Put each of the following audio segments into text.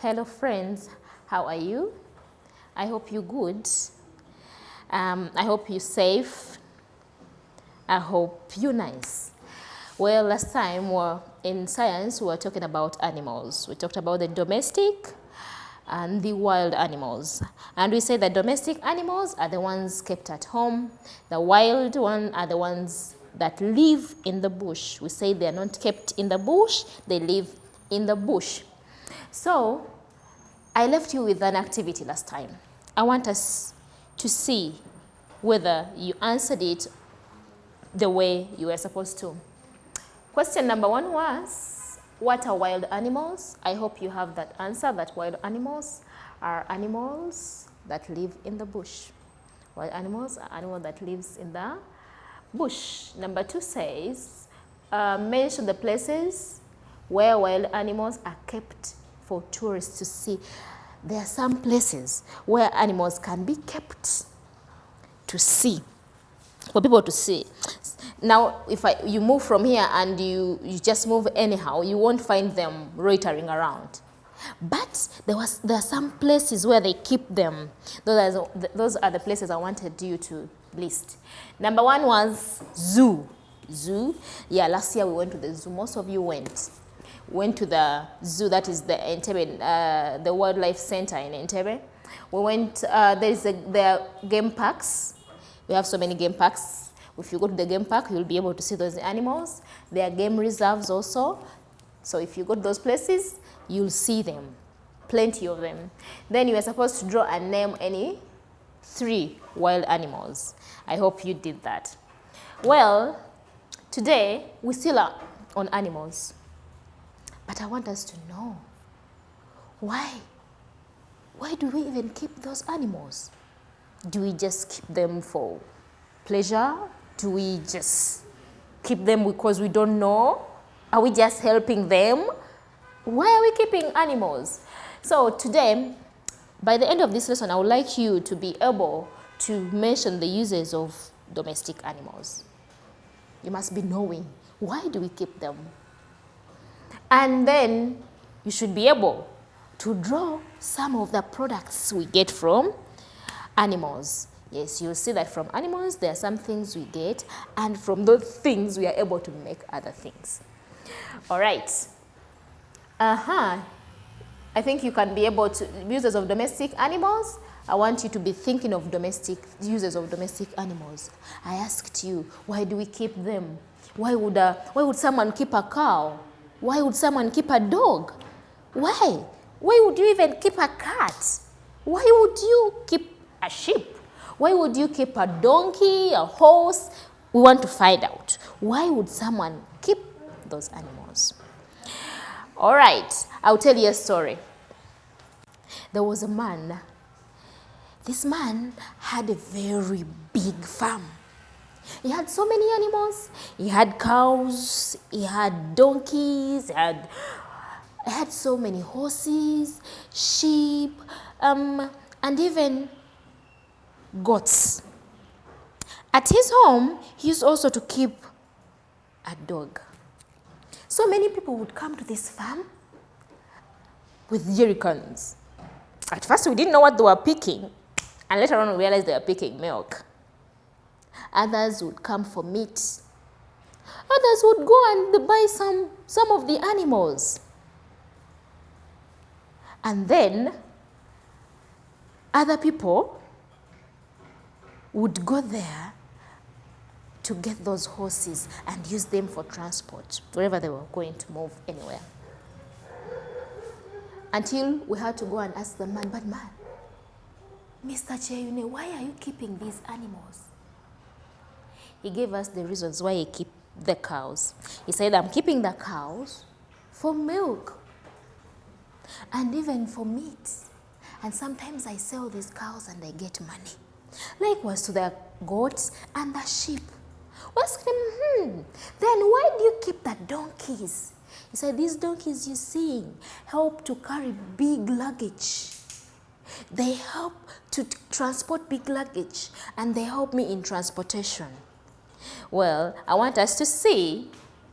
Hello friends, how are you? I hope you're good. I hope you're safe. I hope you're nice. Well, last time in science we were talking about animals. We talked about the domestic and the wild animals. And we said that domestic animals are the ones kept at home. The wild ones are the ones that live in the bush. We say they are not kept in the bush, they live in the bush. So, I left you with an activity last time. I want us to see whether you answered it the way you were supposed to. Question number 1 was, what are wild animals? I hope you have that answer, that wild animals are animals that live in the bush. Wild animals are animals that lives in the bush. Number 2 says, mention the places where wild animals are kept for tourists to see. There are some places where animals can be kept to see, for people to see. Now, if you move from here and you just move anyhow, you won't find them loitering around. But there are some places where they keep them. Those are the places I wanted you to list. Number 1 was zoo. Zoo. Yeah, last year we went to the zoo. Most of you went to the zoo, that is the Entebbe, the Wildlife Center in Entebbe. We went, there are game parks. We have so many game parks. If you go to the game park, you'll be able to see those animals. There are game reserves also. So if you go to those places, you'll see them, plenty of them. Then you are supposed to draw and name any 3 wild animals. I hope you did that. Well, today we still are on animals. But I want us to know, why do we even keep those animals? Do we just keep them for pleasure? Do we just keep them because we don't know? Are we just helping them? Why are we keeping animals? So today, by the end of this lesson, I would like you to be able to mention the uses of domestic animals. You must be knowing, why do we keep them? And then you should be able to draw some of the products we get from animals. Yes, you'll see that from animals, there are some things we get, and from those things we are able to make other things. All right. I think you can be able to, uses of domestic animals, I want you to be thinking of uses of domestic animals. I asked you, why do we keep them? Why would someone keep a cow? Why would someone keep a dog? Why? Why would you even keep a cat? Why would you keep a sheep? Why would you keep a donkey, a horse? We want to find out. Why would someone keep those animals? All right, I'll tell you a story. There was a man. This man had a very big farm. He had so many animals. He had cows, he had donkeys, he had so many horses, sheep, and even goats. At his home, he used also to keep a dog. So many people would come to this farm with jerrycans. At first, we didn't know what they were picking, and later on we realized they were picking milk. Others would come for meat. Others would go and buy some of the animals. And then other people would go there to get those horses and use them for transport, wherever they were going to move, anywhere. Until we had to go and ask the man, but man, Mr. Cheyune, why are you keeping these animals? He gave us the reasons why he keep the cows. He said, I'm keeping the cows for milk and even for meat. And sometimes I sell these cows and I get money. Likewise to the goats and the sheep. We asked him, then why do you keep the donkeys? He said, these donkeys you see help to carry big luggage. They help to transport big luggage, and they help me in transportation. Well, I want us to see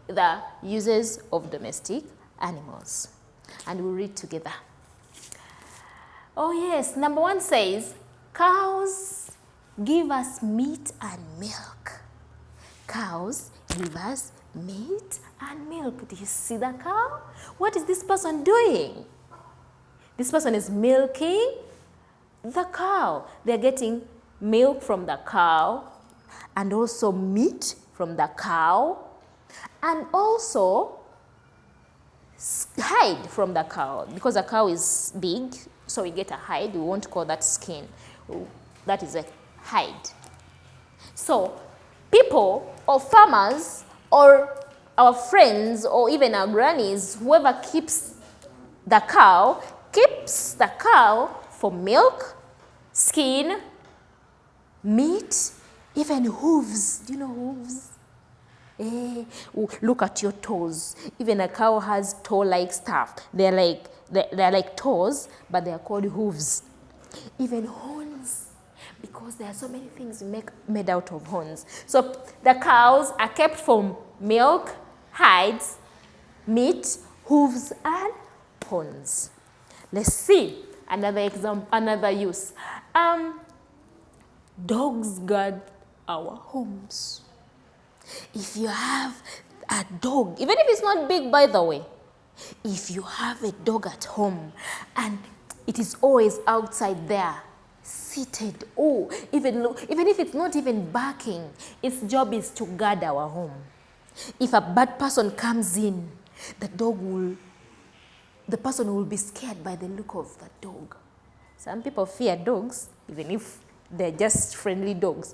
the uses of domestic animals. And we'll read together. Oh yes, number 1 says, cows give us meat and milk. Cows give us meat and milk. Do you see the cow? What is this person doing? This person is milking the cow. They're getting milk from the cow and also meat from the cow and also hide from the cow. Because the cow is big, so we get a hide. We won't call that skin. That is a hide. So people or farmers or our friends or even our grannies, whoever keeps the cow for milk, skin, meat, even hooves. Do you know hooves? Look at your toes. Even a cow has toe-like stuff. They're like toes, but they are called hooves. Even horns, because there are so many things made out of horns. So the cows are kept for milk, hides, meat, hooves, and horns. Let's see another example, another use. Dogs guard our homes. If you have a dog, even if it's not big, by the way, if you have a dog at home and it is always outside there, seated, even if it's not even barking, its job is to guard our home. If a bad person comes in, the person will be scared by the look of the dog. Some people fear dogs, even if they're just friendly dogs.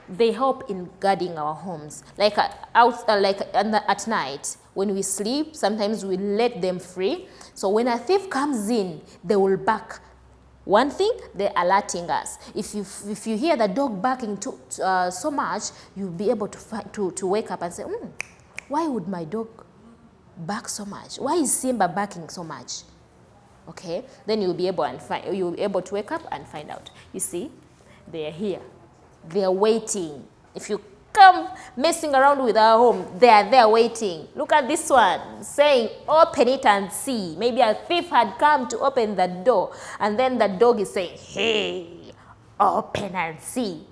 They help in guarding our homes. Like at night, when we sleep, sometimes we let them free. So when a thief comes in, they will bark. One thing, they're alerting us. If you hear the dog barking so much, you'll be able to wake up and say, why would my dog bark so much? Why is Simba barking so much? Okay, then you'll be able to wake up and find out. You see, they are here. They are waiting. If you come messing around with our home, they are there waiting. Look at this one, saying, open it and see. Maybe a thief had come to open the door, and then the dog is saying, hey, open and see.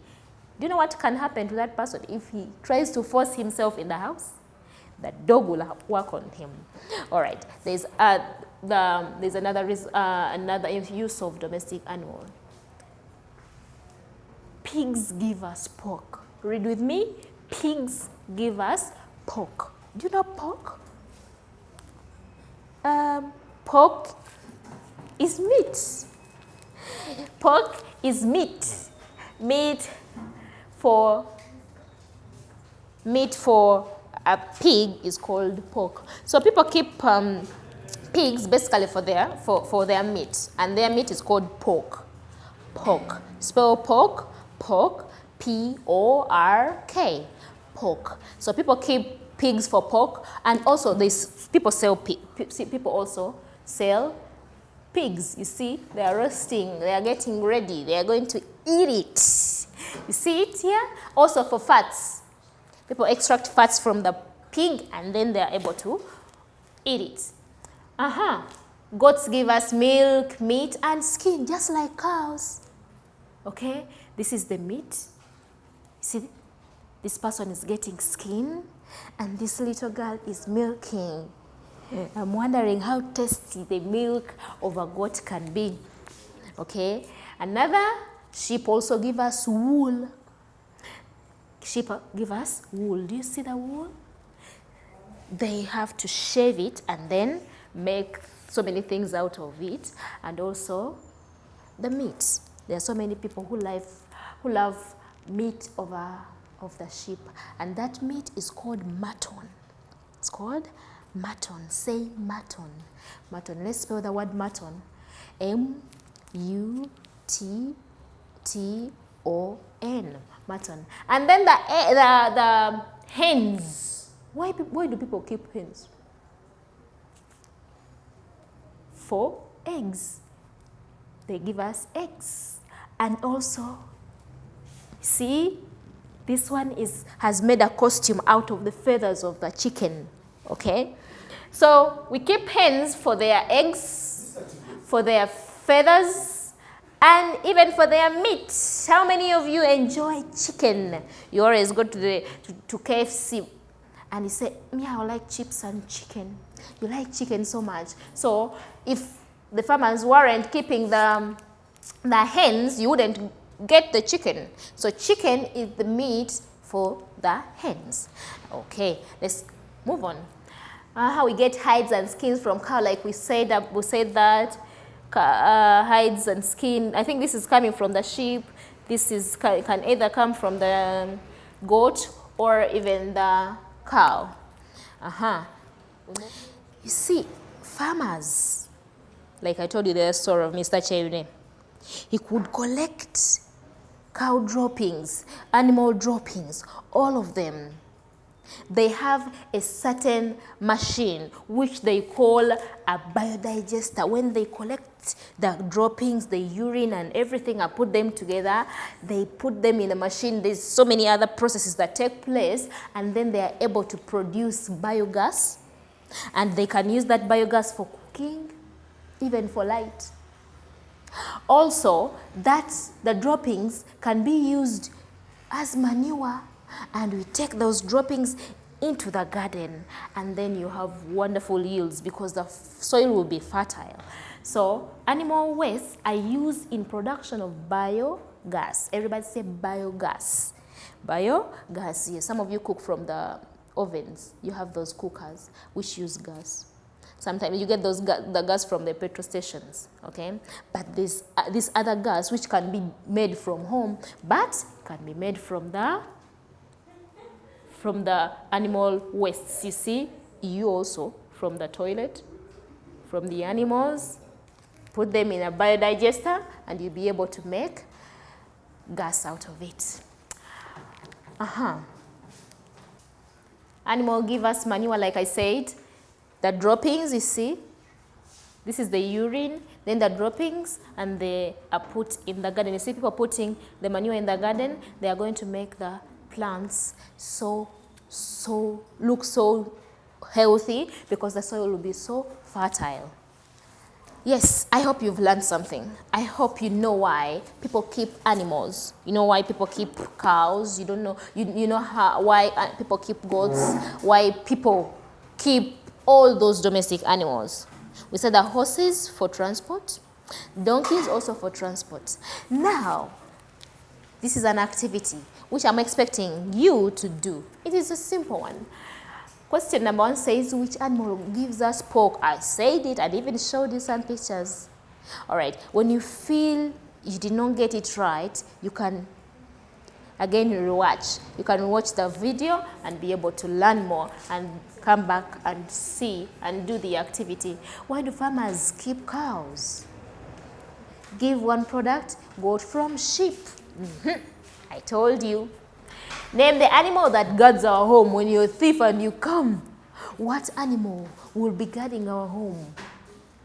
Do you know what can happen to that person if he tries to force himself in the house? The dog will work on him. All right, there's another use of domestic animal. Pigs give us pork. Read with me. Pigs give us pork. Do you know pork? Pork is meat. Pork is meat. Meat for a pig is called pork. So people keep pigs basically for their meat, and their meat is called pork. Pork. Spell pork. Pork, P-O-R-K, pork. So people keep pigs for pork, and also people also sell pigs. You see, they are roasting, they are getting ready, they are going to eat it. You see it here? Also for fats. People extract fats from the pig and then they are able to eat it. Goats give us milk, meat, and skin, just like cows. Okay, this is the meat. See, this person is getting skin, and this little girl is milking. I'm wondering how tasty the milk of a goat can be. Okay, another, sheep also give us wool. Sheep give us wool. Do you see the wool? They have to shave it and then make so many things out of it, and also the meat. There are so many people who love meat of the sheep, and that meat is called mutton. It's called mutton. Say mutton. Mutton. Let's spell the word mutton. M-U-T-T-O-N. Mutton. And then the hens. Why do people keep hens? For eggs. They give us eggs. And also, see, this one has made a costume out of the feathers of the chicken. Okay? So we keep hens for their eggs, for their feathers, and even for their meat. How many of you enjoy chicken? You always go to KFC and you say, me, I like chips and chicken. You like chicken so much. So if the farmers weren't keeping the hens, you wouldn't get the chicken. So chicken is the meat for the hens. Okay, let's move on. How we get hides and skins from cow, like we said that hides and skin. I think this is coming from the sheep. This is can either come from the goat or even the cow. You see, farmers, like I told you the story of Mr. Cheune, he could collect cow droppings, animal droppings, all of them. They have a certain machine which they call a biodigester. When they collect the droppings, the urine and everything and put them together, they put them in a machine. There's so many other processes that take place, and then they are able to produce biogas, and they can use that biogas for cooking, even for light. Also, the droppings can be used as manure, and we take those droppings into the garden, and then you have wonderful yields because the soil will be fertile. So animal waste are used in production of biogas. Everybody say biogas. Biogas, yes. Some of you cook from the ovens. You have those cookers which use gas. Sometimes you get the gas from the petrol stations, okay? But this other gas which can be made from home, but can be made from the animal waste. You see, you also from the toilet, from the animals, put them in a biodigester, and you'll be able to make gas out of it. Animal give us manure, like I said. The droppings, you see, this is the urine, then the droppings, and they are put in the garden. You see people putting the manure in the garden, they are going to make the plants look so healthy because the soil will be so fertile. Yes, I hope you've learned something. I hope you know why people keep animals. You know why people keep cows. You don't know. You know why people keep goats. Why people keep all those domestic animals. We said that horses for transport, donkeys also for transport. Now, this is an activity which I'm expecting you to do. It is a simple one. Question number 1 says, which animal gives us pork? I said it and even showed you some pictures. All right, when you feel you did not get it right, you can again rewatch. You can watch the video and be able to learn more and come back and see and do the activity. Why do farmers keep cows? Give one product, goat from sheep. I told you. Name the animal that guards our home when you're a thief and you come. What animal will be guarding our home?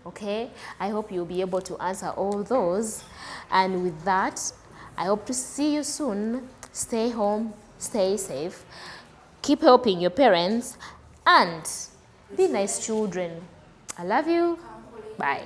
Okay, I hope you'll be able to answer all those. And with that, I hope to see you soon. Stay home, stay safe, keep helping your parents, and be nice children. I love you. Bye.